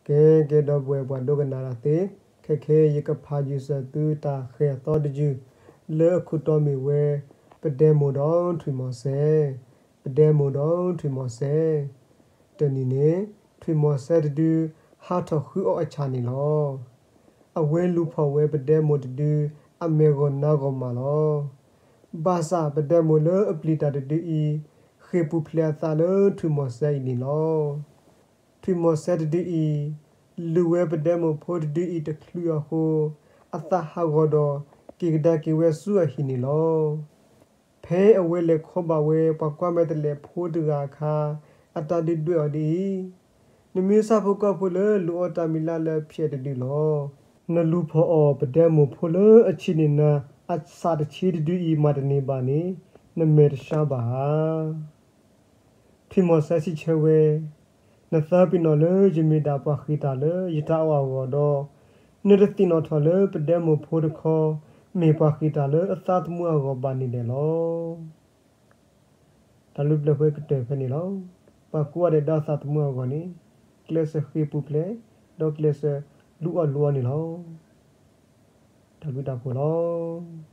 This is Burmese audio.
ke do bwe bwa do ga na la te ke ye ka pha ju sa tu ta khe to de ju le khu to mi we pe de mo don thwi mo se pe de mo don thwi mo se te ni ne thwi mo se de du ha tho khu o a cha ni lo a we lu pho we pe de mo de du a me go na go ma lo ba sa pe de mo le a pli ta de du i khe pu phla sa le thwi mo se ni lo thwi mo se de du iလူဝဲပဒဲမဖို့ဒီအီတခလူယဟိုအသဟာဂောဒကိကဒကိဝဲဆူအဟိနီလောဖဲအဝဲလေခောဘဝဲပကွာမဲတလေဖို့ဒဂါခါအတဒီတွေ့အဒီနမီစာဖကဖို့လေလူအတမီလာလေဖြစ်ဒီလောနလူဖောပဒဲမဖို့လေအချိနေနာအစာတချီဒီအီမဒနေပါနေနမေရရှာပါဖိမောဆစီချဝဲနသပိနောလေဂျမီတာပခိတာလေယတာဝါဝတော့နိရတိနောထလေပဒဲမဖို့တခောမေပခိတာလေအသတ်မှုအကောပါနေတယ်လောတလူပလခွေကတဲ့ဖနေလောပကွာတဲ့ဒါသတ်မှုအကောနေကလစခိပူပလေဒေါကလစလူအလောနေလောတလူတာဖို့လော